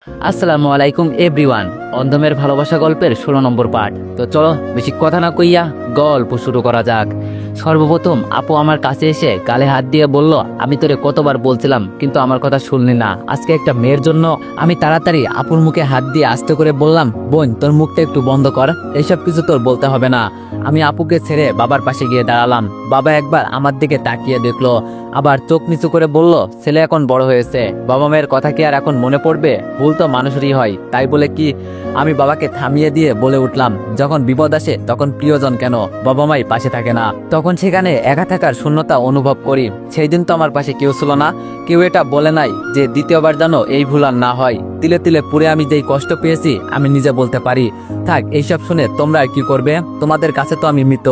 আসসালামু আলাইকুম এভরিওয়ান। অন্ধমের ভালোবাসা গল্পের 16 নম্বর পার্ট। তো চলো বেশি কথা না কইয়া গল্প শুরু করা যাক। সর্বপ্রথম আপু আমার কাছে এসে গালে হাত দিয়ে বলল, আমি তোরে কতবার বলছিলাম কিন্তু আমার কথা শুনলি না। আজকে একটা মেয়ের জন্য আমি তাড়াতাড়ি আপুর মুখে হাত দিয়ে আস্তে করে বললাম, বোন তোর মুখটা একটু বন্ধ কর, এইসব কিছু তোর বলতে হবে না। আমি আপুকে ছেড়ে বাবার পাশে গিয়ে দাঁড়ালাম। বাবা একবার আমার দিকে তাকিয়ে দেখলো, আবার চোখ নিচু করে বলল, ছেলে এখন বড় হয়েছে, বাবা মায়ের কথা কি আর এখন মনে পড়বে? ভুল তো মানুষেরই হয়, তাই বলে কি? আমি বাবাকে থামিয়ে দিয়ে বলে উঠলাম, যখন বিপদ আসে তখন প্রিয়জন কেন বাবা মাই পাশে থাকে না, তখন সেখানে একা থাকার শূন্যতা অনুভব করি। সেই দিন তো আমার পাশে কেউ ছিল না, কেউ এটা বলে নাই যে দ্বিতীয়বার যেন এই ভুল আর না হয়। তিলে তিলে পুরে আমি যেই কষ্ট পেয়েছি আমি নিজে বলতে পারি। থাক এইসব শুনে তোমরা আর কি করবে, তোমাদের কাছে তো আমি মৃত।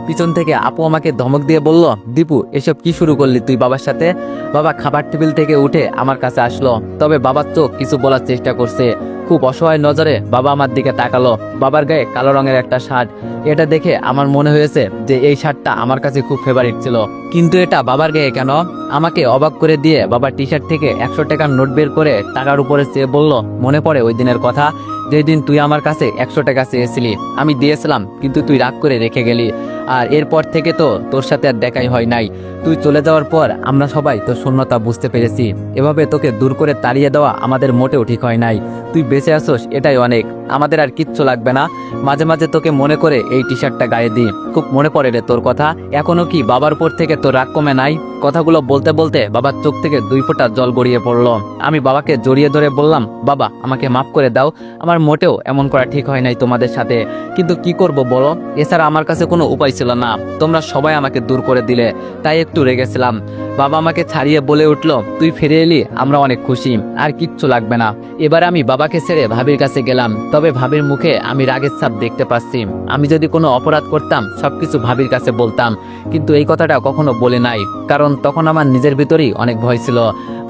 পিছন থেকে আপু আমাকে ধমক দিয়ে বলল, দীপু এসব কি শুরু করলি তুই বাবার সাথে? বাবা খাবার টেবিল থেকে উঠে আমার কাছে আসলো, তবে বাবার চোখ কিছু বলার চেষ্টা করছে। খুব অসহায় নজরে বাবা আমার দিকে তাকালো। বাবার গায়ে কালো রঙের একটা শার্ট, এটা দেখে আমার মনে হয়েছে যে এই শার্টটা আমার কাছে খুব ফেভারিট ছিল, কিন্তু এটা বাবার গায়ে কেন? আমাকে অবাক করে দিয়ে বাবা টি শার্ট থেকে 100 টাকার নোট বের করে টাকার উপরে চেয়ে বলল, মনে পড়ে ওই দিনের কথা, যেদিন তুই আমার কাছে 100 টাকা চেয়েছিলি? আমি দিয়েছিলাম কিন্তু তুই রাগ করে রেখে গেলি, আর এরপর থেকে তো তোর সাথে আর দেখাই হয় নাই। তুই চলে যাওয়ার পর আমরা সবাই তোর শূন্যতা বুঝতে পেরেছি। এভাবে তোকে দূর করে তাড়িয়ে দেওয়া আমাদের মোটেও ঠিক হয় নাই। তুই বেঁচে আসোস এটাই অনেক, আমাদের আর কিচ্ছু লাগবে না। মাঝে মাঝে তোকে মনে করে এই টি শার্টটা গায়ে দিই, খুব মনে পড়ে রে তোর কথা। এখনো কি বাবার উপর থেকে তোর রাগ কমে নাই? কথাগুলো বলতে বলতে বাবার চোখ থেকে 2 ফোঁটা জল গড়িয়ে পড়লো। আমি বাবাকে জড়িয়ে ধরে বললাম, বাবা আমাকে মাফ করে দাও, আমার মোটেও এমন করা ঠিক হয় নাই তোমাদের সাথে, কিন্তু কি করব বলো, এছাড়া আমার কাছে কোনো উপায় ছিল না। তোমরা সবাই আমাকে দূর করে দিলে, তাই একটু রেগেছিলাম। বাবা আমাকে ছাড়িয়ে বলে উঠলো, তুই ফিরে এলি আমরা অনেক খুশি, আর কিচ্ছু লাগবে না। এবার আমি বাবাকে ছেড়ে ভাবির কাছে গেলাম, তবে ভাবির মুখে আমি রাগের ছাপ দেখতে পাচ্ছি। আমি যদি কোনো অপরাধ করতাম সবকিছু ভাবির কাছে বলতাম, কিন্তু এই কথাটা কখনো বলে নাই, কারণ তখন আমার নিজের ভিতরেই অনেক ভয় ছিল।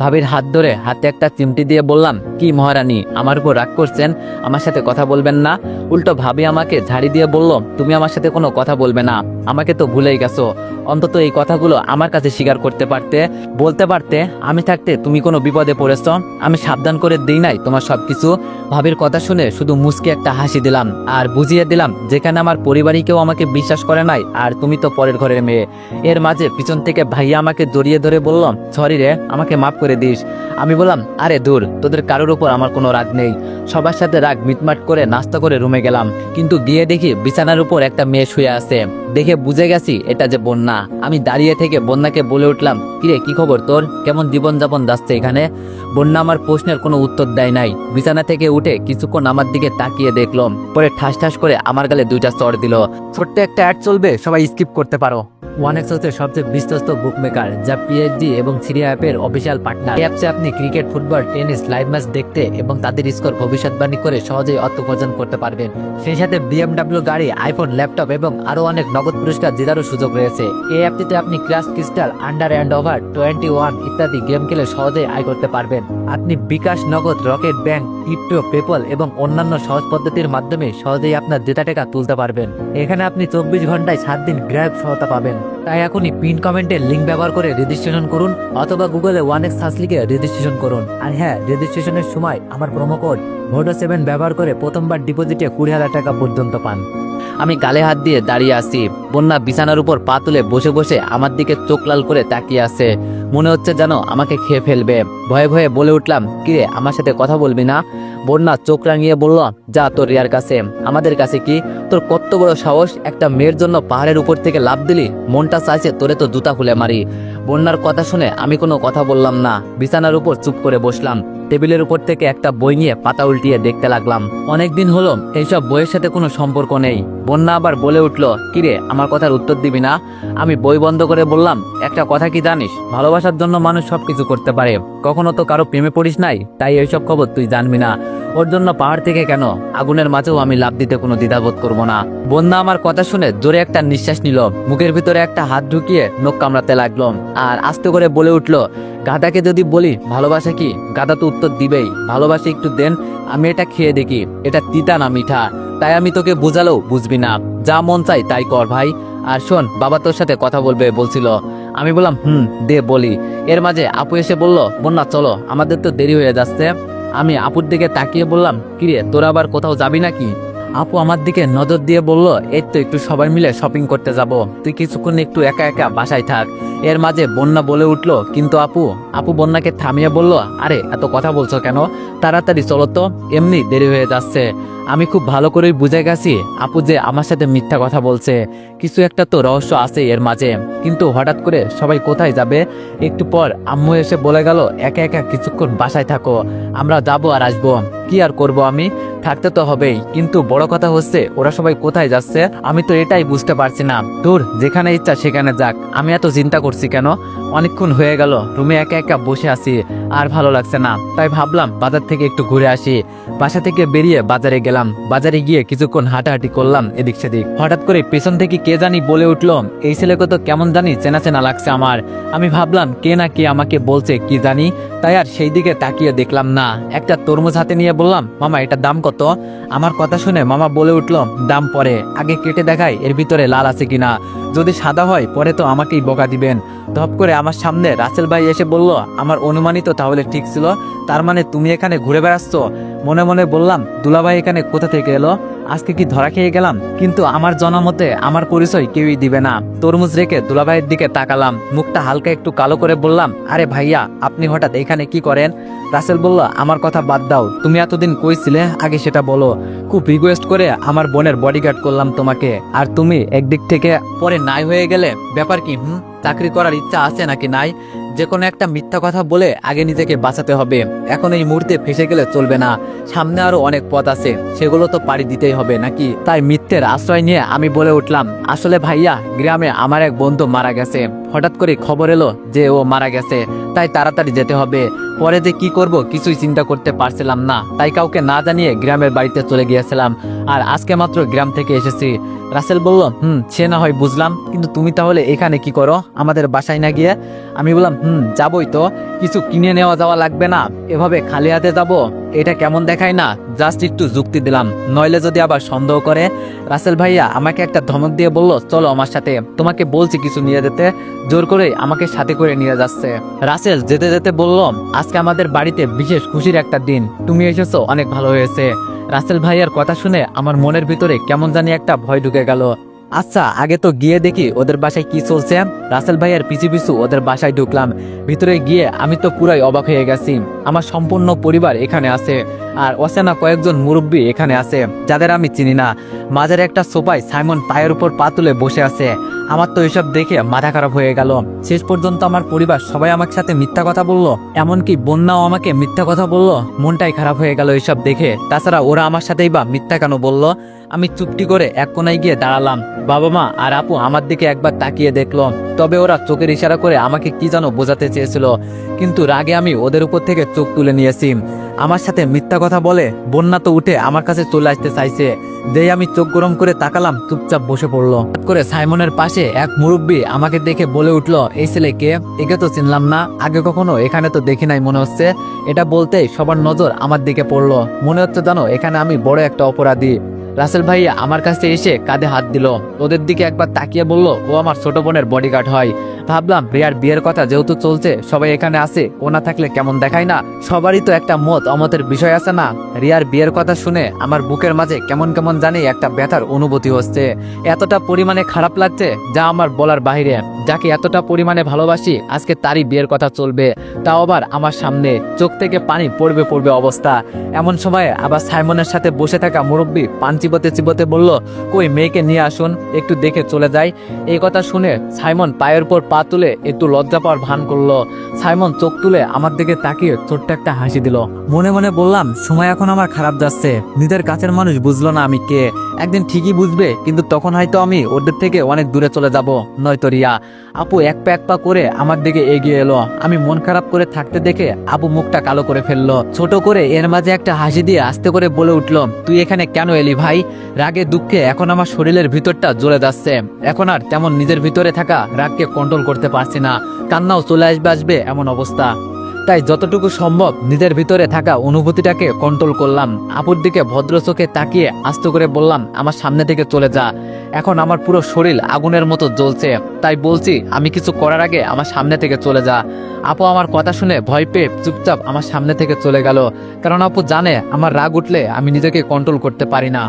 ভাবির হাত ধরে হাতে একটা চিমটি দিয়ে বললাম, কি মহারানী আমার উপর রাগ করছেন, আমার সাথে কথা বলবেন না? উল্টো ভাবি আমাকে ঝাড়ি দিয়ে বলল, তুমি আমার সাথে কোনো কথা বলবে না, আমাকে তো ভুলেই গেছো। অন্তত এই কথাগুলো আমার কাছে স্বীকার করতে পারতে, বলতে পারতে। আমি থাকতে তুমি কোনো বিপদে পড়েছ, আমি সাবধান করে দিই নাই তোমার সবকিছু? ভাবির কথা শুনে শুধু মুচকি একটা হাসি দিলাম আর বুঝিয়ে দিলাম, যেখানে আমার পরিবারই কেউ আমাকে বিশ্বাস করে নাই, আর তুমি তো পরের ঘরের মেয়ে। এর মাঝে পিছন থেকে ভাইয়া আমাকে জড়িয়ে ধরে বলল, সরি রে, আমাকে মাফ করে দিস। আমি বললাম, আরে দূর, তোদের কারোর উপর আমার কোনো রাগ নেই। সবার সাথে রাগ মিটমাট করে নাস্তা করে রুমে গেলাম, কিন্তু গিয়ে দেখি বিছানার উপর একটা মেয়ে শুয়ে আছে। দেখে বুঝে গেছি এটা যে বন্যা। আমি দাঁড়িয়ে থেকে বন্যাকে বলে উঠলাম, কিরে কি খবর তোর, কেমন জীবনযাপন যাচ্ছে এখানে? বন্যা আমার প্রশ্নের কোনো উত্তর দেয় নাই। বিছানা থেকে উঠে কিছুক্ষণ আমার দিকে তাকিয়ে দেখলাম, পরে ঠাস ঠাস করে আমার গালে 2টা চড় দিল। ছোট্ট একটা অ্যাড চলবে, সবাই স্কিপ করতে পারো। ওয়ানেক্স হচ্ছে সবচেয়ে বিশ্বস্ত বুকমেকার, যা পিএইচডি এবং সিরিয়া অ্যাপের অফিসিয়াল পার্টনার। এই অ্যাপসে আপনি cricket, football, tennis live match দেখতে এবং তাদের স্কোর ভবিষ্যৎবাণী করে সহজেই অর্থ উপার্জন করতে পারবেন। সেই সাথে BMW গাড়ি, আইফোন, ল্যাপটপ এবং আরো অনেক নগদ পুরস্কার জেতারও সুযোগ রয়েছে। এই অ্যাপটিতে আপনি crush crystal, under and over 21 ইত্যাদি গেম খেলে সহজেই আয় করতে পারবেন। আপনি বিকাশ, নগদ, রকেট ব্যাংক, ক্রিপ্টো, পেপল এবং অন্যান্য সহজ পদ্ধতির মাধ্যমে সহজেই আপনার জেতা টাকা তুলতে পারবেন। এখানে আপনি 24 ঘন্টায় 7 দিন গ্রাহক সহায়তা পাবেন। তাই এখনই পিন কমেন্টে লিঙ্ক ব্যবহার করে রেজিস্ট্রেশন করুন, অথবা গুগলে 1x সার্চ লিখে রেজিস্ট্রেশন করুন। আর হ্যাঁ, রেজিস্ট্রেশনের সময় আমার প্রোমো কোড VODO7 ব্যবহার করে প্রথমবার ডিপোজিটে 20,000 টাকা পর্যন্ত পান। আমি গালে হাত দিয়ে দাঁড়িয়ে আছি। বন্যা বিছানার উপর পা তুলে বসে বসে আমার দিকে চোখ লাল করে তাকিয়ে আছে, মনে হচ্ছে যেন আমাকে খেয়ে ফেলবে। ভয়ে ভয়ে বলে উঠলাম, কিরে আমার সাথে কথা বলবি না? বন্যা চোখ রাঙিয়ে বলল, যা তোর রিয়ার কাছে। আমাদের কাছে কি? তোর কত বড় সাহস, একটা মেয়ের জন্য পাহাড়ের উপর থেকে লাফ দিলি? মনটা চাইছে তোরে তো জুতা খুলে মারি। বন্যার কথা শুনে আমি কোনো কথা বললাম না, বিছানার উপর চুপ করে বসলাম। টেবিলের উপর থেকে একটা বই নিয়ে পাতা উল্টিয়ে দেখতে লাগলাম। অনেকদিন হলো এইসব বইয়ের সাথে কোনো সম্পর্ক নেই। বন্যা আবার বলে উঠলো, কিরে আমার কথার উত্তর দিবি না? আমি বই বন্ধ করে বললাম, একটা কথা কি জানিস, ভালোবাসার জন্য মানুষ সবকিছু করতে পারে। কখনো তো কারো প্রেমে পড়িস নাই, তাই এইসব খবর তুই জানবি না। ওর জন্য পাহাড় থেকে কেন, আগুনের মাঝেও আমি লাফ দিতে কোনো দ্বিধাবোধ করবো না। বন্যা আমার কথা শুনে জোরে একটা নিঃশ্বাস নিল, মুখের ভিতরে একটা হাত ঢুকিয়ে নখ কামড়াতে লাগলো, আর আস্তে করে বলে উঠলো, গাধাকে যদি বলি ভালোবাসা কি, গাধা তো উত্তর দিবেই, ভালোবাসা একটু দেন, আমি এটা খেয়ে দেখি, এটা তিতা না মিঠা। তাই আমি তোকে বুঝালেও বুঝবি না, যা মন চাই তাই কর ভাই। আর শোন, বাবা তোর সাথে কথা বলবে বলছিল। আমি বললাম, দে বলি। এর মাঝে আপু এসে বলল, বন্যা চলো, আমাদের তো দেরি হয়ে যাচ্ছে। আমি আপুর দিকে তাকিয়ে বললাম, কিরে তোরা আবার কোথাও যাবি নাকি? আপু আমার দিকে নজর দিয়ে বলল, এই তো একটু সবাই মিলে শপিং করতে যাব, তুই কিছুক্ষণ একটু একা একা বাসায় থাক। এর মাঝে বন্যা বলে উঠলো, কিন্তু আপু বন্যাকে থামিয়ে বলল, আরে এত কথা বলছো কেন, তাড়াতাড়ি চলো তো, এমনি দেরি হয়ে যাচ্ছে। আমি খুব ভালো করেই বুঝে গেছি আপু যে আমার সাথে মিথ্যা কথা বলছে, কিছু একটা তো রহস্য আছে এর মাঝে। কিন্তু হঠাৎ করে সবাই কোথায় যাবে? একটু পর আম্মু এসে বলে গেল, একা একা কিছুক্ষণ বাসায় থাকো, আমরা যাবো আর আসবো। কি আর করব, আমি থাকতে তো হবেই, কিন্তু বড় কথা হচ্ছে ওরা সবাই কোথায় যাচ্ছে আমি তো এটাই বুঝতে পারছি না। দূর, যেখানে ইচ্ছা সেখানে যাক, আমি এত চিন্তা করছি কেন? অনেকক্ষণ হয়ে গেল রুমে একা একা বসে আছি, আর ভালো লাগছে না, তাই ভাবলাম বাজার থেকে একটু ঘুরে আসি। বাসা থেকে বেরিয়ে বাজারে গেলাম, বাজারে গিয়ে কিছুক্ষণ হাঁটাহাঁটি করলাম এদিক সেদিক। হঠাৎ করে পেছন থেকে কে জানি বলে উঠলো, এই ছেলেকে তো কেমন জানি চেনা চেনা লাগছে আমার। আমি ভাবলাম কে না কে আমাকে বলছে কি জানি, তাই আর সেই দিকে তাকিয়ে দেখলাম না। একটা তরমুজ হাতে নিয়ে বললাম, মামা এটার দাম কত? আমার কথা শুনে মামা বলে উঠলো, দাম পরে, আগে কেটে দেখাই এর ভিতরে লাল আছে কিনা, যদি সাদা হয় পরে তো আমাকেই বকা দিবেন। ধপ করে আমার সামনে রাসেল ভাই এসে বলল, আমার অনুমানই তো তাহলে ঠিক ছিল, তার মানে তুমি এখানে ঘুরে বেড়াচ্ছ? মনে মনে বললাম, দুলাভাই এখানে কোথা থেকে এলো, আজকে কি ধরা খেয়ে গেলাম? কিন্তু আমার জানা মতে আমার পরিচয় কেউই দিবে না। তরমুজ রেখে দুলাভাইয়ের দিকে তাকালাম, মুখটা হালকা একটু কালো করে বললাম, আরে ভাইয়া আপনি হঠাৎ এখানে কি করেন? রাসেল বলল, আমার কথা বাদ দাও, তুমি এতদিন কই ছিলে আগে সেটা বলো। খুব রিকোয়েস্ট করে আমার বোনের বডিগার্ড করলাম তোমাকে, আর তুমি একদিক থেকে পরে নাই হয়ে গেলে। ব্যাপার কি? চাকরি করার ইচ্ছা আছে নাকি নাই? যে কোনো একটা মিথ্যা কথা বলে আগে নিজেকে বাঁচাতে হবে, এখন এই মুহূর্তে ফেসে গেলে চলবে না, সামনে আরো অনেক পথ আছে, সেগুলো তো পাড়ি দিতেই হবে নাকি? তাই মিথ্যের আশ্রয় নিয়ে আমি বলে উঠলাম, আসলে ভাইয়া গ্রামে আমার এক বন্ধু মারা গেছে, হঠাৎ করে খবর এলো যে ও মারা গেছে, তাই তাড়াতাড়ি যেতে হবে। পরে যে কি করব কিছুই চিন্তা করতে পারছিলাম না, তাই কাউকে না জানিয়ে গ্রামের বাড়িতে চলে গিয়েছিলাম, আর আজকে মাত্র গ্রাম থেকে এসেছি। রাসেল বলল, সে না হয় বুঝলাম, কিন্তু তুমি তাহলে এখানে কি করো আমাদের বাসায় না গিয়ে? আমি বললাম, যাবই তো, কিছু কিনে নেওয়া যাওয়া লাগবে না, এভাবে খালি হাতে যাব, এটা কেমন দেখায় না? জাস্ট একটু যুক্তি দিলাম, নইলে যদি আবার সন্দেহ করে। রাসেল ভাইয়া আমাকে একটা ধমক দিয়ে বলল, চলো আমার সাথে, তোমাকে বলছি কিছু নিয়ে যেতে, জোর করে আমাকে সাথে করে নিয়ে যাচ্ছে। রাসেল যেতে যেতে বলল, আজকে আমাদের বাড়িতে বিশেষ খুশির একটা দিন, তুমি এসেছো অনেক ভালো হয়েছে। রাসেল ভাইয়ার কথা শুনে আমার মনের ভিতরে কেমন জানি একটা ভয় ঢুকে গেল। আচ্ছা আগে তো গিয়ে দেখি ওদের বাসায় কি চলছে। রাসেল ভাইয়ার পিছু পিছু ওদের বাসায় ঢুকলাম, ভিতরে গিয়ে আমি তো পুরাই অবাক হয়ে গেছি। আমার সম্পূর্ণ পরিবার এখানে আছে, আর অচেনা কয়েকজন মুরব্বী এখানে আছে যাদের আমি চিনি না। মাঝের একটা সোফায় সাইমন পায়ের উপর পা তুলে বসে আছে। আমার তো এসব দেখে মাথা খারাপ হয়ে গেল। শেষ পর্যন্ত আমার পরিবার সবাই আমার সাথে মিথ্যা কথা বলল, এমনকি বন্যাও আমাকে মিথ্যা কথা বলল। মনটাই খারাপ হয়ে গেল এসব দেখে। তাছাড়া ওরা আমার সাথেই বা মিথ্যা কেন বলল? আমি চুপটি করে এক কোনায় গিয়ে দাঁড়ালাম। বাবা মা আর আপু আমার দিকে একবার তাকিয়ে দেখলো, তবে ওরা চোখের ইশারা করে আমাকে কি যেন বোঝাতে চেয়েছিল, কিন্তু রাগে আমি ওদের উপর থেকে চোখ তুলে নিয়েছি। আমার সাথে মিথ্যা কথা বলে বন্যা তো উঠে আমার কাছে চলে আসতে চাইছে। যেই আমি চোখ গরম করে তাকালাম, চুপচাপ বসে পড়লো। হঠাৎ করে সাইমনের পাশে এক মুরব্বী আমাকে দেখে বলে উঠলো, এই ছেলে কে? একে তো চিনলাম না, আগে কখনো এখানে তো দেখি নাই মনে হচ্ছে। এটা বলতেই সবার নজর আমার দিকে পড়লো। মনে হচ্ছে জানো এখানে আমি বড় একটা অপরাধী। রাসেল ভাইয়া আমার কাছে এসে কাঁধে হাত দিল, ওদের দিকে একবার তাকিয়ে বলল, ও আমার ছোট বোনের বডিগার্ড হয়। ভাবলাম রিয়ার বিয়ের কথা যেহেতু চলছে, সবাই এখানে আছে, ও না থাকলে কেমন দেখায় না? সবারই তো একটা মত অমতের বিষয় আছে না? রিয়ার বিয়ের কথা শুনে আমার বুকের মাঝে কেমন কেমন জানি একটা ব্যথার অনুভূতি হচ্ছে। এতটা পরিমাণে খারাপ লাগছে যা আমার বলার বাইরে। যাকে এতটা পরিমাণে ভালোবাসি, আজকে তারই বিয়ের কথা চলবে, তাও আবার আমার সামনে। চোখ থেকে পানি পড়বে পড়বে অবস্থা। এমন সময় আবার সাইমনের সাথে বসে থাকা মুরব্বী পান চিবোতে চিবোতে বলল, কই মেয়েকে নিয়ে আসুন, একটু দেখে চলে যাই। এই কথা শুনে সাইমন পায়ের উপর পা তুলে একটু লজ্জা পাওয়ার ভান করলো। সাইমন চোখ তুলে আমার দিকে তাকিয়ে ছোট্ট একটা হাসি দিল। মনে মনে বললাম, সময় এখন আমার খারাপ যাচ্ছে, নিজের কাছের মানুষ বুঝলো না আমি কে, একদিন ঠিকই বুঝবে, কিন্তু তখন হয়তো আমি ওদের থেকে অনেক দূরে চলে যাব, নয়তো রিয়া। আপু এক পা করে আমার দিকে এগিয়ে এলো। আমি মন খারাপ করে থাকতে দেখে আপু মুখটা কালো করে ফেললো। ছোট করে এর মাঝে একটা হাসি দিয়ে আস্তে করে বলে উঠলো, তুই এখানে কেন এলি ভাই? রাগে দুঃখে এখন আমার শরীরের ভিতরটা জ্বলে যাচ্ছে। এখন আর তেমন নিজের ভিতরে থাকা রাগকে কন্ট্রোল করতে পারছি না, কান্নাও চলে আসবে এমন অবস্থা। তাই যতটুকু সম্ভব নিজের ভিতরে থাকা অনুভূতিটাকে কন্ট্রোল করলাম। আপুর দিকে ভদ্র চোখে তাকিয়ে আস্তে করে বললাম, আমার সামনে থেকে চলে যা। এখন আমার পুরো শরীর আগুনের মতো জ্বলছে। তাই বলছি আমি কিছু করার আগে আমার সামনে থেকে চলে যা। আপু আমার কথা শুনে ভয় পেয়ে চুপচাপ আমার সামনে থেকে চলে গেল, কারণ আপু জানে আমার রাগ উঠলে আমি নিজেকে কন্ট্রোল করতে পারি না।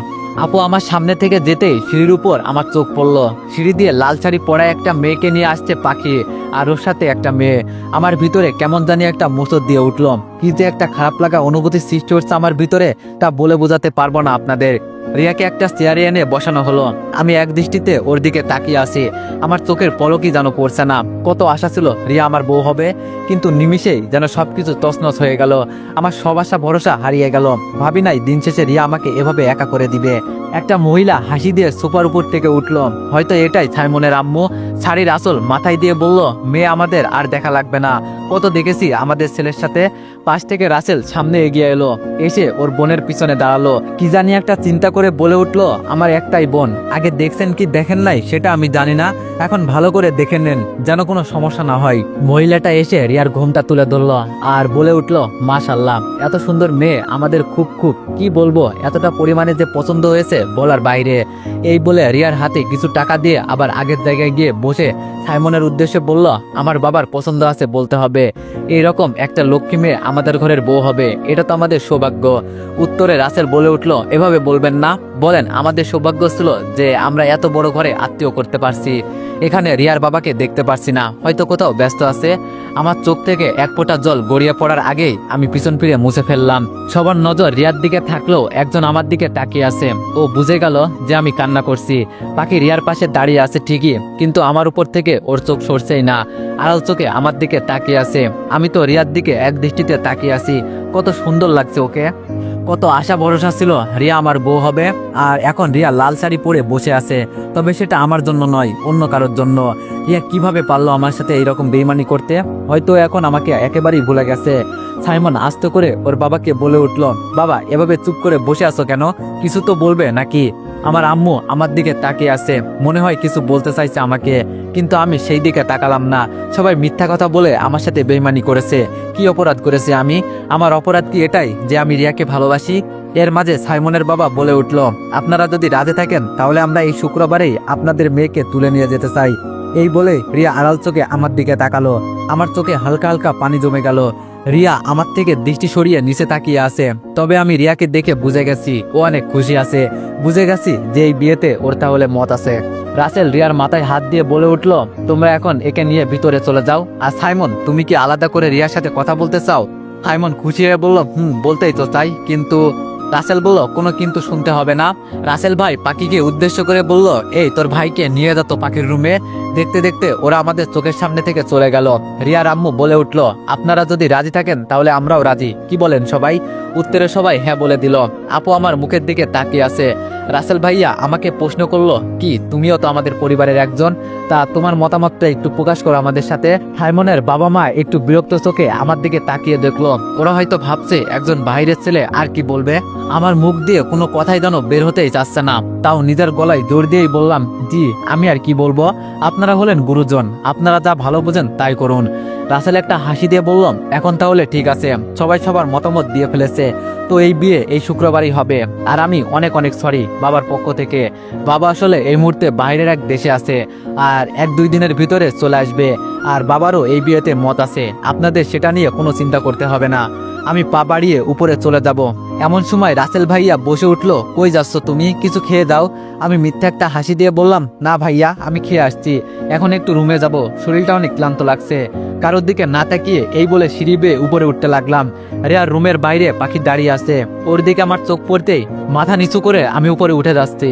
আপু আমার সামনে থেকে যেতেই সিঁড়ির উপর আমার চোখ পড়লো। সিঁড়ি দিয়ে লাল শাড়ি পরা একটা মেয়েকে নিয়ে আসছে পাখি, আর ওর সাথে একটা মেয়ে। আমার ভিতরে কেমন জানি একটা মুসর দিয়ে উঠলো, কি যে একটা খারাপ লাগা অনুভূতি সৃষ্টি হচ্ছে আমার ভিতরে, তা বলে বোঝাতে পারবো না আপনাদের। রিয়াকে একটা চেয়ারে এনে বসানো হলো। আমি এক দৃষ্টিতে ওর দিকে তাকিয়ে আছি, আমার চোখের পলকই যেন পড়ছে না। কত আশা ছিল রিয়া আমার বউ হবে, কিন্তু নিমিষেই যেন সবকিছু তছনছ হয়ে গেল। আমার সব আশা ভরসা হারিয়ে গেল। ভাবি নাই দিন শেষে রিয়া আমাকে এভাবে একা করে দিবে। একটা মহিলা হাসি দিয়ে সোফার উপর থেকে উঠলো, হয়তো এটাই সাইমনের আম্মু। শাড়ির আসল মাথায় দিয়ে বলল, মেয়ে আমাদের আর দেখা লাগবে না, কত দেখেছি আমাদের ছেলের সাথে। পাশ থেকে রাসেল সামনে এগিয়ে এলো, এসে ওর বোনের পিছনে দাঁড়ালো। কি জানি একটা চিন্তা করে বলে উঠলো, আমার একটাই বোন, আগে দেখছেন কি দেখেন নাই সেটা আমি জানি না, এখন ভালো করে দেখে নেন যেন কোনো সমস্যা না হয়। মহিলাটা এসে রিয়ার ঘোমটা তুলে ধরলো আর বলে উঠলো, মাশাআল্লাহ, এত সুন্দর মেয়ে আমাদের খুব খুব, কি বলবো, এতটা পরিমাণে যে পছন্দ হয়েছে বলার বাইরে। এই বলে রিয়ার হাতে কিছু টাকা দিয়ে আবার আগের জায়গায় গিয়ে বসে সাইমনের উদ্দেশ্যে বলল, আমার বাবার পছন্দ আছে বলতে হবে, এইরকম একটা লক্ষ্মী মেয়ে আমাদের ঘরের বউ হবে, এটা তো আমাদের সৌভাগ্য। উত্তরে রাসেল বলে উঠলো, এভাবে বলবেন না, বলেন আমাদের সৌভাগ্য ছিল যে আমরা এত বড় ঘরে আত্মীয় করতে পারছি। এখানে রিয়ার বাবাকে দেখতে পারছি না, হয়তো কোথাও ব্যস্ত আছে। আমার চোখ থেকে এক ফোঁটা জল গড়িয়ে পড়ার আগেই আমি পিছন ফিরে মুছে ফেললাম। সবার নজর রিয়ার দিকে থাকলেও একজন আমার দিকে তাকিয়ে আছে। ও বুঝে গেল যে আমি কান্না করছি। পাখি রিয়ার পাশে দাঁড়িয়ে আছে ঠিকই, কিন্তু আমার উপর থেকে ওর চোখ সরছেই না, আড়াল চোখে আমার দিকে তাকিয়ে আছে। আমি তো রিয়ার দিকে এক দৃষ্টিতে তাকিয়ে আছি। কত সুন্দর লাগছে ওকে, কত আশা ভরসা ছিল রিয়া আমার বউ হবে, আর এখন রিয়া লাল শাড়ি পরে বসে আছে। তবে সেটা আমার জন্য নয়, অন্য কারোর জন্য। রিয়া কিভাবে পারলো আমার সাথে এইরকম বেইমানি করতে, হয়তো এখন আমাকে একেবারেই ভুলে গেছে। সাইমন আস্তে করে ওর বাবাকে বলে উঠলো, বাবা এভাবে চুপ করে বসে আছো কেন, কিছু তো বলবে নাকি? আমার আম্মু আমার দিকে তাকিয়ে আছে, মনে হয় কিছু বলতে চাইছে আমাকে, কিন্তু আমি সেই দিকে তাকালাম না। সবাই মিথ্যা কথা বলে আমার সাথে বেইমানি করেছে। কি অপরাধ করেছে আমি? আমার অপরাধ কি এটাই যে আমি রিয়াকে ভালোবাসি? এর মাঝে সাইমনের বাবা বলে উঠল, আপনারা যদি রাজি থাকেন তাহলে আমরা এই শুক্রবারেই আপনাদের মেয়েকে তুলে নিয়ে যেতে চাই। এই বলে রিয়া আড়াল চোখে আমার দিকে তাকালো। আমার চোখে হালকা হালকা পানি জমে গেল। রিয়া আমার থেকে দৃষ্টি সরিয়ে নিচে তাকিয়ে আছে। তবে আমি রিয়াকে দেখে বুঝে গেছি ও অনেক খুশি আছে। বুঝে গেছি যে এই বিয়েতে ওর তাহলে মত আছে। রাসেল রিয়ার মাথায় হাত দিয়ে বলে উঠলো, তোমরা এখন একে নিয়ে ভিতরে চলে যাও। আর সাইমন, তুমি কি আলাদা করে রিয়ার সাথে কথা বলতে চাও? সাইমন খুশি হয়ে বলল, বলতেই তো চাই, কিন্তু। রাসেল বলল, কোনো কিন্তু শুনতে হবে না। রাসেল ভাই পাখিকে উদ্দেশ্য করে বলল, এই তোর ভাইকে নিয়ে যা তো পাখির রুমে। দেখতে দেখতে ওরা আমাদের চোখের সামনে থেকে চলে গেল। রিয়ার আম্মু বলে উঠল, আপনারা যদি রাজি থাকেন তাহলে আমরাও রাজি, কি বলেন সবাই? উত্তরে সবাই হ্যাঁ বলে দিল। আপু আমার মুখের দিকে তাকিয়ে আছে। রাসেল ভাইয়া আমাকে প্রশ্ন করলো, কি তুমিও তো আমাদের পরিবারের একজন, তা তোমার মতামতটা একটু প্রকাশ করো আমাদের সাথে। সাইমনের বাবা মা একটু বিরক্ত চোখে আমার দিকে তাকিয়ে দেখলো। ওরা হয়তো ভাবছে একজন বাইরের ছেলে আর কি বলবে। আমার মুখ দিয়ে কোনো কথাই যেন বের হতেই চাচ্ছে না, তাও নিজের গলায় জোর দিয়েই বললাম, জি আমি আর কি বলবো, আপনারা হলেন গুরুজন, আপনারা যা ভালো বোঝেন তাই করুন। রাসেল একটা হাসি দিয়ে বললাম, এখন তাহলে ঠিক আছে, সবাই সবার মতামত দিয়ে ফেলেছে, তো এই বিয়ে এই শুক্রবারই হবে। আর আমি অনেক অনেক সরি বাবার পক্ষ থেকে। বাবা আসলে এই মুহূর্তে বাইরের এক দেশে আছে, আর 1-2 দিনের ভিতরে চলে আসবে। আর বাবারও এই বিয়েতে মত আছে, আপনাদের সেটা নিয়ে কোনো চিন্তা করতে হবে না। আমি পা বাড়িয়ে উপরে চলে যাব। এমন সময় রাসেল ভাইয়া বসে উঠলো, কই যাচ্ছ তুমি, কিছু খেয়ে দাও। আমি মিথ্যা একটা হাসি দিয়ে বললাম, না ভাইয়া আমি খেয়ে আসছি, এখন একটু রুমে যাব, শরীরটা অনেক ক্লান্ত লাগছে। কারোর দিকে না তাকিয়ে এই বলে সিঁড়ি বেয়ে উপরে উঠতে লাগলাম। রিয়ার রুমের বাইরে পাখি দাঁড়িয়ে আছে, ওর দিকে আমার চোখ পড়তেই মাথা নিচু করে আমি উপরে উঠে যাচ্ছি।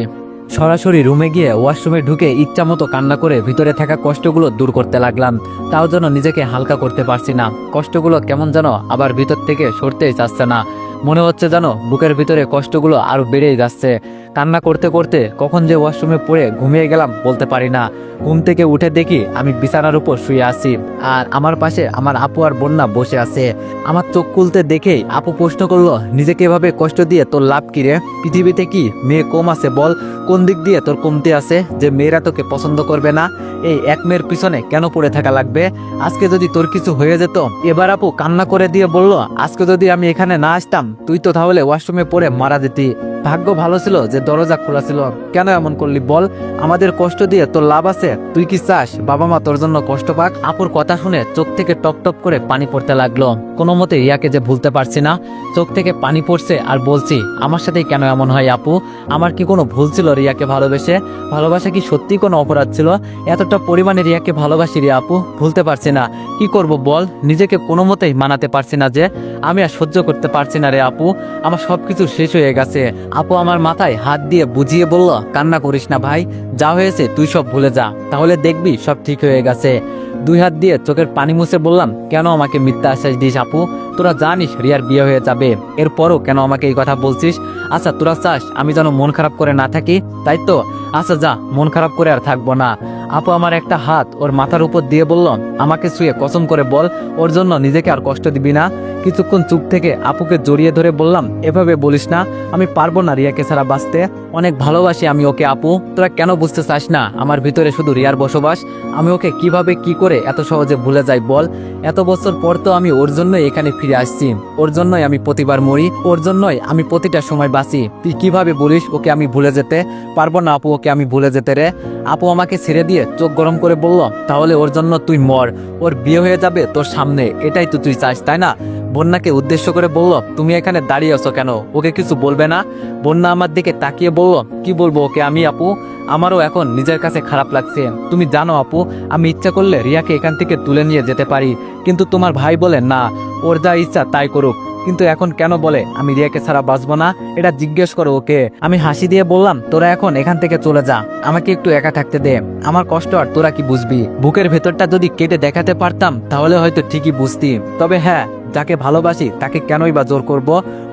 সরাসরি রুমে গিয়ে ওয়াশরুমে ঢুকে ইচ্ছা মতো কান্না করে ভিতরে থাকা কষ্টগুলো দূর করতে লাগলাম। তাও যেন নিজেকে হালকা করতে পারছি না। কষ্টগুলো কেমন যেন আবার ভিতর থেকে সরতেই চাচ্ছে না। মনে হচ্ছে যেন বুকের ভিতরে কষ্টগুলো আরো বেড়েই যাচ্ছে। কান্না করতে করতে কখন যে ওয়াশরুমে পড়ে ঘুমিয়ে গেলাম বলতে পারি না। ঘুম থেকে উঠে দেখি আমি বিছানার উপর শুয়ে আছি, আর আমার পাশে আমার আপু আর বন্যা বসে আছে। আমার চোখ খুলতে দেখেই আপু প্রশ্ন করলো, নিজেকে এভাবে কষ্ট দিয়ে তোর লাভ কি রে? পৃথিবীতে কি মেয়ে কম আছে বল? কোন দিক দিয়ে তোর কমতে আছে যে মেয়েরা তোকে পছন্দ করবে না? এই এক মেয়ের পিছনে কেন পড়ে থাকা লাগবে? আজকে যদি তোর কিছু হয়ে যেত। এবার আপু কান্না করে দিয়ে বলল, আজকে যদি আমি এখানে না আসতাম তুই তো তাহলে ওয়াশরুমে পড়ে মারা যেতি। ভাগ্য ভালো ছিল যে দরজা খোলা ছিল। কেন এমন করলি বল? আমাদের কষ্ট দিয়ে তোর লাভ আছে? তুই কি চাস বাবা মা তোর জন্য কষ্ট পাক? আপুর কথা শুনে চোখ থেকে টপ টপ করে পানি পড়তে লাগলো। কোনো মতে রিয়াকে যে ভুলতে পারছি না, চোখ থেকে পানি পড়ছে আর বলছি আমার সাথেই কেন এমন হয় আপু? আমার কি কোনো ভুল ছিল রিয়াকে ভালোবেসে? ভালোবাসা কি সত্যি কোনো অপরাধ ছিল? এতটা পরিমাণে রিয়াকে ভালোবাসি রে আপু, ভুলতে পারছি না। কি করব বল? নিজেকে কোনো মতেই মানাতে পারছি না যে আমি আর সহ্য করতে পারছি না রে আপু। আমার সবকিছু শেষ হয়ে গেছে। আপু আমার মাথায় হাত দিয়ে বুঝিয়ে বলল, কান্না করিস না ভাই, যা হয়েছে তুই সব ভুলে যা, তাহলে দেখবি সব ঠিক হয়ে গেছে। দুই হাত দিয়ে চোখের পানি মুছে বললাম, কেন আমাকে মিথ্যা আশ্বাস দিস আপু? তোরা জানিস রিয়ার বিয়ে হয়ে যাবে, এরপরও কেন আমাকে এই কথা বলছিস? আচ্ছা তোরা চাস আমি যেন মন খারাপ করে না থাকি, তাই তো? আচ্ছা যা, মন খারাপ করে আর থাকবো না। আপু আমার একটা হাত ওর মাথার উপর দিয়ে বলল, আমাকে শুয়ে কসম করে বল ওর জন্য নিজেকে আর কষ্ট দিবি না। কিছুক্ষণ চুপ থেকে আপুকে জড়িয়ে ধরে বললাম, এভাবে বলিস না, আমি পারবো না রিয়াকে ছাড়া বাঁচতে। অনেক ভালোবাসি আমি ওকে আপু, তোরা কেন বুঝতে চাস না আমার ভিতরে শুধু রিয়ার বসবাস? আমি ওকে কিভাবে কি করে এত সহজে ভুলে যাই বল? এত বছর পর তো আমি ওর জন্যই এখানে ফিরে আসছি, ওর জন্যই আমি প্রতিবার মরি, ওর জন্যই আমি প্রতিটা সময় বাঁচি। তুই কিভাবে বলিস ওকে আমি ভুলে যেতে পারবো না আপু? ওকে আমি ভুলে যেতে রে? আপু আমাকে ছেড়ে দিয়ে চোখ গরম করে বলল, তাহলে ওর জন্য তুই মর, ওর বিয়ে হয়ে যাবে তোর সামনে, এটাই তো তুই চাস তাই না? বন্যাকে উদ্দেশ্য করে বলল, তুমি এখানে দাঁড়িয়ে আছো কেন? ওকে কিছু বলবে না? বন্যা আমার দিকে তাকিয়ে বলল, কি বলবো ওকে আমি আপু? আমারও এখন নিজের কাছে খারাপ লাগছে। তুমি জানো আপু, আমি ইচ্ছা করলে রিয়াকে এখান থেকে তুলে নিয়ে যেতে পারি, কিন্তু তোমার ভাই বলে না, ওর যা ইচ্ছা তাই করুক। কিন্তু এখন কেন বলে আমি রিয়াকে ছাড়া বাঁচবো না? এটা জিজ্ঞেস করো ওকে। আমি হাসি দিয়ে বললাম, তোরা এখন এখান থেকে চলে যা, আমাকে একটু একা থাকতে দে। আমার কষ্ট আর তোরা কি বুঝবি? বুকের ভেতরটা যদি কেটে দেখাতে পারতাম তাহলে হয়তো ঠিকই বুঝতি। তবে হ্যাঁ, যাকে ভালোবাসি তাকে কেনই বা জোর করব?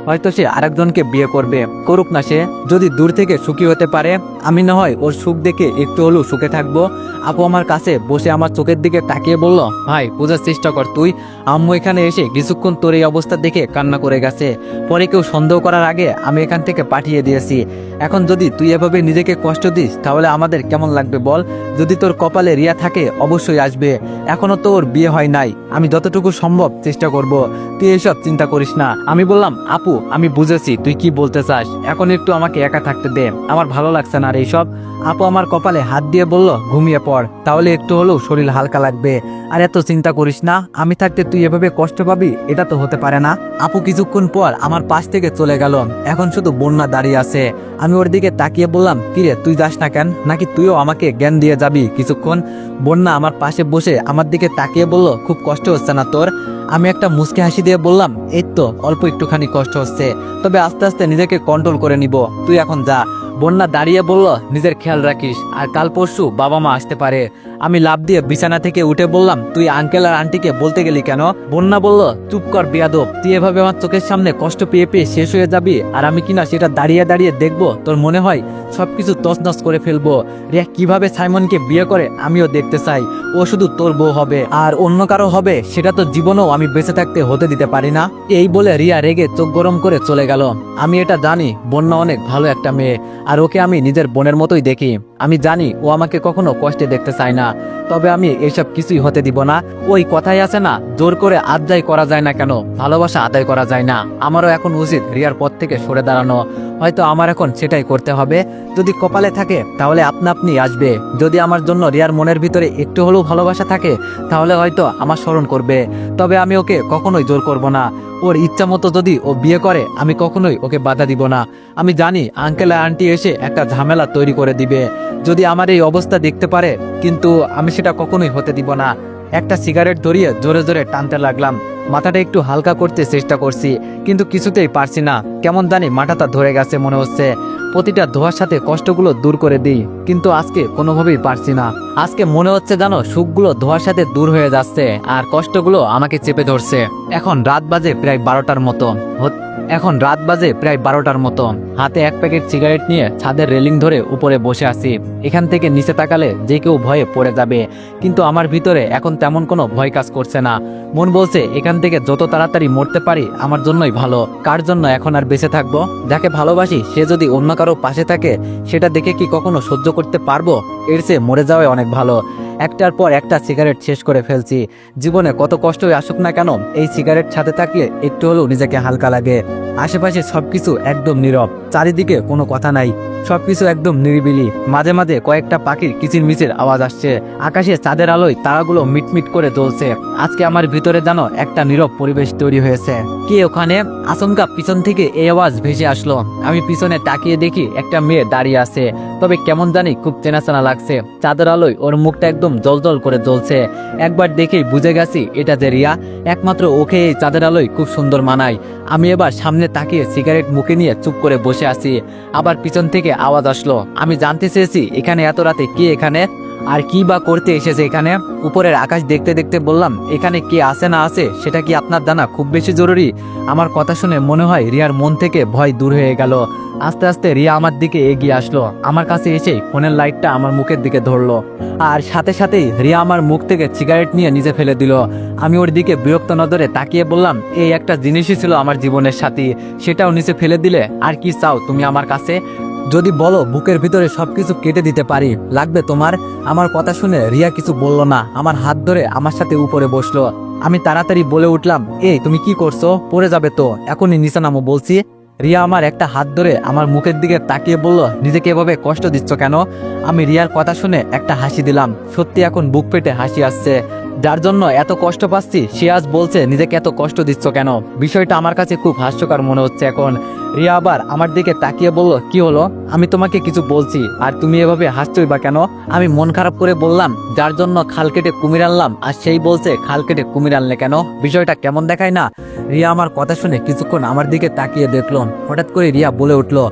হয়তো সে আরেকজনকে বিয়ে করবে, করুক না সে, যদি দূর থেকে সুখী হতে পারে। আমি না হয় ওর সুখ দেখে একটু হলেও সুখে থাকবো। আপু আমার কাছে বসে আমার চোখের দিকে তাকিয়ে বলল, ভাই বোঝার চেষ্টা কর তুই। আম্মু এখানে এসে কিছুক্ষণ তোর এই অবস্থা দেখে কান্না করে গেছে, পরে কেউ সন্দেহ করার আগে আমি এখান থেকে পাঠিয়ে দিয়েছি। এখন যদি তুই এভাবে নিজেকে কষ্ট দিস তাহলে আমাদের কেমন লাগবে বল? যদি তোর কপালে রিয়া থাকে অবশ্যই আসবে, এখনো তো ওর বিয়ে হয় নাই। আমি যতটুকু সম্ভব চেষ্টা করব, তুই এসব চিন্তা করিস না। আমি বললাম, আপু আমি বুঝেছি তুই কি বলতে চাস, এখন একটু আমাকে একা থাকতে দে, আমার ভালো লাগছে না আর এইসব। আপু আমার কপালে হাত দিয়ে বলল, ঘুমিয়ে পড়, তাহলে একটু হলেও শরীর হালকা লাগবে। আর এত চিন্তা করিস না, আমি থাকতে তুই এভাবে কষ্ট পাবি, এটা তো হতে পারে না। আপু কিছুক্ষণ পর আমার পাশ থেকে চলে গেল, এখন শুধু বন্যা দাঁড়িয়ে আছে। আমি ওর দিকে তাকিয়ে বললাম, কিরে তুই যাস না কেন? নাকি তুইও আমাকে জ্ঞান দিয়ে যাবি কিছুক্ষণ? বন্যা আমার পাশে বসে আমার দিকে তাকিয়ে বলল, খুব কষ্ট হচ্ছে না তোর? আমি একটা মুচকি হাসি দিয়ে বললাম, এই তো অল্প একটুখানি কষ্ট হচ্ছে, তবে আস্তে আস্তে নিজেকে কন্ট্রোল করে নিব, তুই এখন যা। বন্যা দাঁড়িয়ে বলল, নিজের খেয়াল রাখিস, আর কাল পরশু বাবা মা আসতে পারে। আমি লাফ দিয়ে বিছানা থেকে উঠে বললাম, তুই আঙ্কেল আর আন্টিকে বলতে গেলি কেন? বন্যা বলল, চুপ কর বেয়াদব, তুই এভাবে আমার চোখের সামনে কষ্ট পেয়ে পেয়ে শেষ হয়ে যাবি, আর আমি কিনা সেটা দাঁড়িয়ে দাঁড়িয়ে দেখবো? তোর মনে হয় সবকিছু তছনছ করে ফেলবো? রিয়া কিভাবে সাইমনকে বিয়ে করে আমিও দেখতে চাই। ও শুধু তোর বউ হবে আর অন্য কারো হবে সেটা তো জীবনেও আমি বেঁচে থাকতে হতে দিতে পারি না। এই বলে রিয়া রেগে চোখ গরম করে চলে গেল। আমি এটা জানি বন্যা অনেক ভালো একটা মেয়ে, আর ওকে আমি নিজের বোনের মতোই দেখি। আমি জানি ও আমাকে কখনো কষ্টে দেখতে চায় না, তবে আমি এসব কিছুই হতে দিব না। ওই কথাই আছে না, জোর করে আদায় করা যায় না কেন, ভালোবাসা আদায় করা যায় না। আমারও এখন উচিত রিয়ার পথ থেকে সরে দাঁড়ানো, হয়তো আমার এখন সেটাই করতে হবে। যদি কপালে থাকে তাহলে আপনা আপনি আসবে, যদি আমার জন্য রিয়ার মনের ভিতরে একটু হলেও ভালোবাসা থাকে তাহলে হয়তো আমার স্মরণ করবে। তবে আমি ওকে কখনোই জোর করব না। ওর ইচ্ছা মতো যদি ও বিয়ে করে আমি কখনোই ওকে বাধা দিব না। আমি জানি আঙ্কেল আর আন্টি এসে একটা ঝামেলা তৈরি করে দিবে যদি আমার এই অবস্থা দেখতে পারে, কিন্তু আমি সেটা কখনোই হতে দিব না। একটা সিগারেট ধরিয়ে জোরে জোরে টানতে লাগলাম, মাথাটা একটু হালকা করতে চেষ্টা করছি, কিন্তু কিছুতেই পারছি না। কেমন জানি মাথাটা ধরে গেছে মনে হচ্ছে। প্রতিটা ধোয়ার সাথে কষ্টগুলো দূর করে দিই, কিন্তু আজকে কোনোভাবেই পারছি না। আজকে মনে হচ্ছে জানো, সুখগুলো ধোয়ার সাথে দূর হয়ে যাচ্ছে আর কষ্টগুলো আমাকে চেপে ধরছে। এখন রাত বাজে প্রায় 12টার মতো। হাতে এক প্যাকেট সিগারেট নিয়ে ছাদের রেলিং ধরে উপরে বসে আছি। এখান থেকে নিচে তাকালে যে কেউ ভয়ে পড়ে যাবে, কিন্তু আমার ভিতরে এখন তেমন কোনো ভয় কাজ করছে না। মন বলছে এখান থেকে যত তাড়াতাড়ি মরতে পারি আমার জন্যই ভালো। কার জন্য এখন আর বেঁচে থাকবো? যাকে ভালোবাসি সে যদি অন্য কারো পাশে থাকে সেটা দেখে কি কখনো সহ্য করতে পারবো? এর চেয়ে মরে যাওয়াই অনেক ভালো। একটার পর একটা সিগারেট শেষ করে ফেলছি। জীবনে কত কষ্টই আসুক না কেন, এই সিগারেট সাথে থাকলে একটু হলেও নিজেকে হালকা লাগে। আশেপাশে সবকিছু একদম নীরব, চারিদিকে কোনো কথা নাই, সবকিছু একদম নিরিবিলি। মাঝে মাঝে কয়েকটা পাখির কিচিরমিচির আওয়াজ আসছে। আকাশে চাঁদের আলোয় তারাগুলো মিটমিট করে জ্বলছে। আজকে আমার ভিতরে যেন একটা নীরব পরিবেশ তৈরি হয়েছে। কে ওখানে? আচমকা পিছন থেকে এই আওয়াজ ভেসে আসলো। আমি পিছনে তাকিয়ে দেখি একটা মেয়ে দাঁড়িয়ে আছে, তবে কেমন জানি খুব চেনা চেনা লাগছে। চাঁদের আলোয় ওর মুখটা একদম জলজল করে জ্বলছে। একবার দেখেই বুঝে গেছি এটা যে রিয়া। একমাত্র ওকে এই চাঁদের আলোয় খুব সুন্দর মানায়। আমি এবার সামনে তাকিয়ে সিগারেট মুখে নিয়ে চুপ করে বসে আছি। আবার পিছন থেকে আওয়াজ আসলো। আমি জানতে চেয়েছি এখানে এত রাতে কে এখানে, আর কি বা করতে এসেছে এখানে। উপরের আকাশ দেখতে দেখতে বললাম, এখানে কে আছে না আছে সেটা কি আপনার জানা খুব বেশি জরুরি? আমার কথা শুনে মনে হয় রিয়ার মন থেকে ভয় দূর হয়ে গেল। আস্তে আস্তে রিয়া আমার দিকে এগিয়ে আসলো। আমার কাছে এসে ফোনের লাইটটা আমার মুখের দিকে ধরলো, আর সাথে সাথেই রিয়া আমার মুখ থেকে সিগারেট নিয়ে নিচে ফেলে দিল। আমি ওর দিকে বিরক্ত নজরে তাকিয়ে বললাম, এই একটা জিনিসই ছিল আমার জীবনের সাথী, সেটাও নিচে ফেলে দিলে। আর কি চাও তুমি আমার কাছে? যদি বলো বুকের ভিতরে সবকিছু কেটে দিতে পারি, লাগবে তোমার? আমার কথা শুনে রিয়া কিছু বলল না, আমার হাত ধরে আমার সাথে উপরে বসলো। আমি তাড়াতাড়ি বলে উঠলাম, এই তুমি কি করছো? পড়ে যাবে তো, এখনই নিচে নামো বলছি। রিয়া আমার একটা হাত ধরে আমার মুখের দিকে তাকিয়ে বলল, নিজেকে এভাবে কষ্ট দিচ্ছ কেন? আমি রিয়ার কথা শুনে একটা হাসি দিলাম। সত্যি এখন বুক পেটে হাসি আসছে। যার জন্য এত কষ্ট পাচ্ছি সে আজ বলছে নিজেকে এত কষ্ট দিচ্ছ কেন। বিষয়টা আমার কাছে খুব হাস্যকর মনে হচ্ছে এখন। রিয়া আবার আমার দিকে তাকিয়ে বলল, কি হলো? আমি তোমাকে কিছু বলছি আর তুমি এভাবে হাসছই বা কেন? আমি মন খারাপ করে বললাম, যার জন্য খাল কেটে কুমির আনলাম আর সেই বলছে খাল কেটে কুমির আনলে কেন? বিষয়টা কেমন দেখায় না? রিয়া আমার কথা শুনে কিছুক্ষণ আমার দিকে তাকিয়ে দেখলো। হঠাৎ করে রিয়া বলে উঠলো,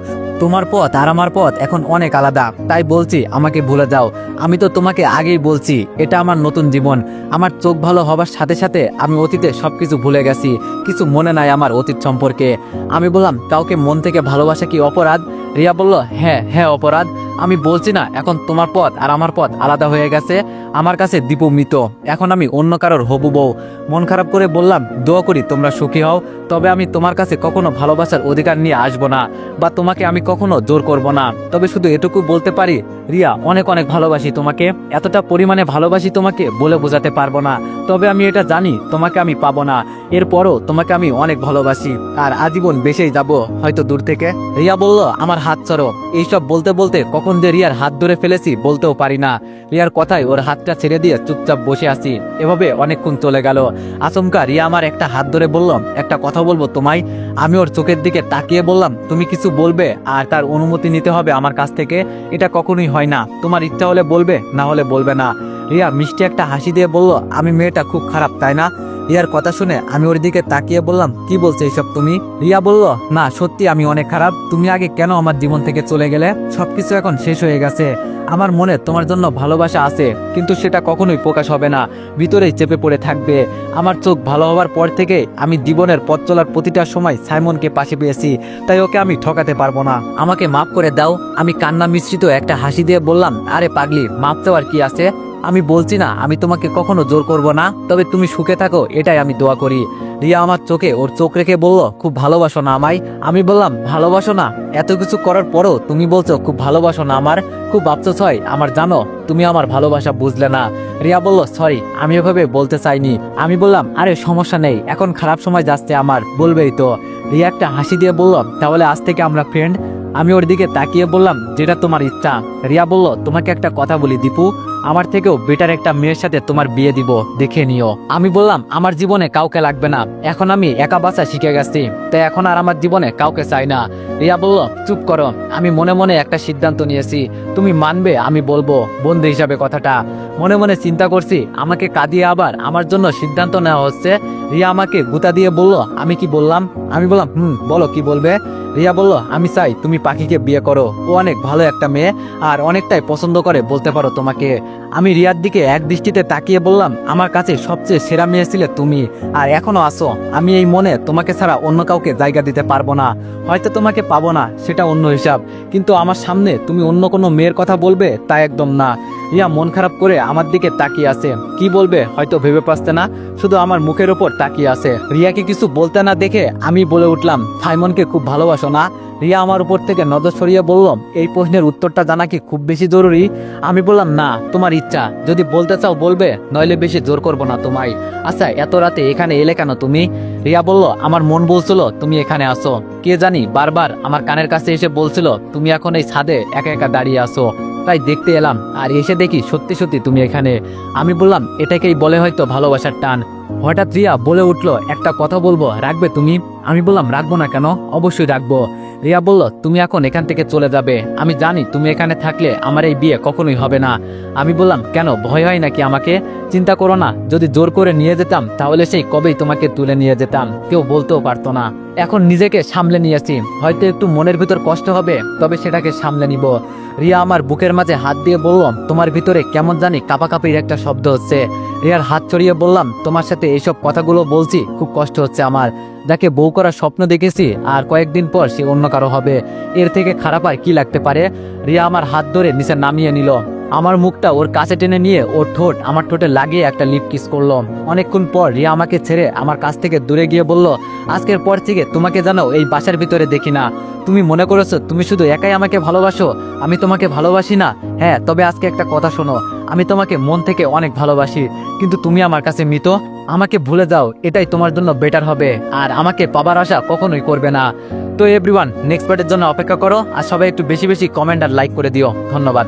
তোমার পথ আর আমার পথ এখন অনেক আলাদা, তাই বলছি আমাকে ভুলে যাও। আমি তো তোমাকে আগেই বলছি এটা আমার নতুন জীবন। আমার চোখ ভালো হবার সাথে সাথে আমি অতীতে সবকিছু ভুলে গেছি, কিছু মনে নাই আমার অতীত সম্পর্কে। আমি বললাম, কাউকে মন থেকে ভালোবাসা কি অপরাধ? রিয়া বলল, হ্যাঁ হ্যাঁ অপরাধ। আমি বলছি না এখন তোমার পথ আর আমার পথ আলাদা হয়ে গেছে। আমার কাছে দীপু মৃত, এখন আমি অন্য কারোর হবু বউ। মন খারাপ করে বললাম, দোয়া করি তোমরা সুখী হও, তবে আমি তোমার কাছে কখনো ভালোবাসার অধিকার নিয়ে আসবো না, বা তোমাকে আমি কখনো জোর করব না। তবে শুধু এটুকু বলতে পারি, রিয়া অনেক অনেক ভালোবাসি তোমাকে, এতটা পরিমাণে ভালোবাসি তোমাকে বলে বোঝাতে পারবো না। তবে আমি এটা জানি তোমাকে আমি পাবো না, এরপরও তোমাকে আমি অনেক ভালোবাসি, আর আজীবন বেঁচেই যাব হয়তো দূর থেকে। রিয়া বলল, আমার হাত ছাড়ো। এইসব বলতে বলতে কখন যে রিয়ার হাত ধরে ফেলেছি বলতেও পারি না। রিয়ার কথায় ওর হাতটা ছেড়ে দিয়ে চুপচাপ বসে আছি। এভাবে অনেকক্ষণ চলে গেল। আচমকা রিয়া আমার একটা হাত ধরে বলল, একটা কথা বলবো তোমায়। আমি ওর চোখের দিকে তাকিয়ে বললাম, তুমি কিছু বলবে আর তার অনুমতি নিতে হবে আমার কাছ থেকে? এটা কখনোই হয় না, তোমার ইচ্ছা হলে বলবে, না হলে বলবে না। রিয়া মিষ্টি একটা হাসি দিয়ে বলল, আমি মেয়েটা খুব খারাপ তাই না? রিয়ার কথা শুনে আমি ওর দিকে তাকিয়ে বললাম, কি বলছো এইসব তুমি? রিয়া বলল, না সত্যি আমি অনেক খারাপ। তুমি আগে কেন আমার জীবন থেকে চলে গেলে? সবকিছু এখন শেষ হয়ে গেছে। আমার মনে তোমার জন্য ভালোবাসা আছে, কিন্তু সেটা কখনোই প্রকাশ হবে না, ভিতরেই চেপে পড়ে থাকবে। আমার চোখ ভালো হওয়ার পর থেকে আমি জীবনের পথ চলার প্রতিটা সময় সাইমনকে পাশে পেয়েছি, তাই ওকে আমি ঠকাতে পারবো না। আমাকে মাফ করে দাও। আমি কান্না মিশ্রিত একটা হাসি দিয়ে বললাম, আরে পাগলি, মাফ চাওয়ার কি আছে? আমি বলছি না আমি তোমাকে কখনো জোর করব না, তবে তুমি সুখে থাকো এটাই আমি দোয়া করি। রিয়া আমার চোখে ওর চোখ রেখে বলল, খুব ভালোবাসো না আমায়? আমি বললাম, ভালোবাসো না? এত কিছু করার পরও তুমি বলছো খুব ভালোবাসো না আমার? খুব আফসোস হয় আমার জানো, তুমি আমার ভালোবাসা বুঝলে না। রিয়া বলল, সরি, আমি এভাবে বলতে চাইনি। আমি বললাম, আরে সমস্যা নেই, এখন খারাপ সময় যাচ্ছে আমার, বলবেই তো। রিয়া একটা হাসি দিয়ে বলল, তাহলে আজ থেকে আমরা ফ্রেন্ড? আমি ওর দিকে তাকিয়ে বললাম, যেটা তোমার ইচ্ছা। রিয়া বলল, তোমাকে একটা কথা বলি দীপু, আমার থেকেও বেটার একটা মেয়ের সাথে তোমার বিয়ে দিব, দেখে নিও। আমি বললাম, আমার জীবনে কাউকে লাগবে না, এখন আমি একা বাঁচা শিখে গেছি, তাই এখন আর আমার জীবনে কাউকে চাই না। রিয়া বলল, চুপ করো, আমি মনে মনে একটা সিদ্ধান্ত নিয়েছি, তুমি মানবে আমি বলবো বন্ধু হিসাবে কথাটা। মনে মনে চিন্তা করছি, আমাকে কাঁদিয়ে আবার আমার জন্য সিদ্ধান্ত নেওয়া হচ্ছে। রিয়া আমাকে গুতা দিয়ে বলল, আমি কি বললাম? আমি বললাম, বলো কি বলবে। রিয়া বলল, আমি চাই তুমি পাখিকে বিয়ে করো, ও অনেক ভালো একটা মেয়ে আর অনেকটাই পছন্দ করে বলতে পারো তোমাকে। আমি রিয়ার দিকে এক দৃষ্টিতে তাকিয়ে বললাম, আমার কাছে সবচেয়ে সেরা মেয়ে ছিলে তুমি, আর এখনো আসো। আমি এই মনে তোমাকে ছাড়া অন্য কাউকে জায়গা দিতে পারবো না, হয়তো তোমাকে পাবো না, সেটা অন্য হিসাব, কিন্তু আমার সামনে তুমি অন্য কোনো মেয়ের কথা বলবে তা একদম না। রিয়া মন খারাপ করে আমার দিকে তাকিয়ে আছে, কি বলবে হয়তো ভেবে পাচ্ছে না। শুধু আমার মুখের ওপর তাকিয়ে আছে। রিয়াকে কিছু বলতে না দেখে আমি বলে উঠলাম, সাইমনকে খুব ভালোবাসো না? রিয়া আমার উপর থেকে নজর সরিয়ে বলল, এই প্রশ্নের উত্তরটা জানা কি খুব বেশি জরুরি? আমি বললাম, না, তোমার ইচ্ছা, যদি বলতে চাও বলবে, নইলে বেশি জোর করবো না তোমায়। আচ্ছা, এত রাতে এখানে এলে কেন তুমি? রিয়া বলল, আমার মন বলছিল তুমি এখানে আসো। কে জানি বারবার আমার কানের কাছে এসে বলছিল তুমি এখন এই ছাদে একা একা দাঁড়িয়ে আসো, তাই দেখতে এলাম। আর এসে দেখি সত্যি সত্যি তুমি এখানে। আমি বললাম, এটাকেই বলে হয়তো ভালোবাসার টান। হঠাৎ রিয়া বলে উঠলো, একটা কথা বলবো, রাখবে তুমি? আমি বললাম, রাখবো না কেন, অবশ্যই রাখবো। রিয়া বলল, তুমি এখন এখান থেকে চলে যাবে। আমি জানি তুমি এখানে থাকলে আমার এই বিয়ে কখনোই হবে না। আমি বললাম, কেন, ভয় হয় নাকি আমাকে? চিন্তা করো না, যদি জোর করে নিয়ে যেতাম তাহলে সেই কবেই তোমাকে তুলে নিয়ে যেতাম, কেউ বলতেও পারতো না। এখন নিজেকে সামলে নিয়েছি, হয়তো একটু মনের ভিতর কষ্ট হবে, তবে সেটাকে সামলে নিব। রিয়া আমার বুকের মাঝে হাত দিয়ে বলল, তোমার ভিতরে কেমন জানি কাঁপাকাঁপির একটা শব্দ হচ্ছে। রিয়ার হাত ছড়িয়ে বললাম, তোমার সাথে এইসব কথাগুলো বলছি, খুব কষ্ট হচ্ছে আমার। যাকে বউ করার স্বপ্ন দেখেছি, আর কয়েকদিন পর সে অন্য কারো হবে, এর থেকে খারাপ আর কি লাগতে পারে? রিয়া আমার হাত ধরে নিচে নামিয়ে নিল। আমার মুখটা ওর কাছে টেনে নিয়ে ওর ঠোঁট আমার ঠোঁটে লাগিয়ে একটা লিপ কিস করলো। অনেকক্ষণ পর রিয়া আমাকে ছেড়ে আমার কাছ থেকে দূরে গিয়ে বলল, আজকের পর থেকে তোমাকে জানো এই বাসার ভিতরে দেখি না। তুমি মনে করেছো তুমি শুধু একাই আমাকে ভালোবাসো, আমি তোমাকে ভালোবাসি না? হ্যাঁ, তবে আজকে একটা কথা শোনো, আমি তোমাকে মন থেকে অনেক ভালোবাসি, কিন্তু তুমি আমার কাছে মৃত। আমাকে ভুলে যাও, এটাই তোমার জন্য বেটার হবে, আর আমাকে পাবার আশা কখনোই করবে না। তো এভরিওয়ান, নেক্সট পার্টের জন্য অপেক্ষা করো, আর সবাই একটু বেশি বেশি কমেন্ট আর লাইক করে দিও। ধন্যবাদ।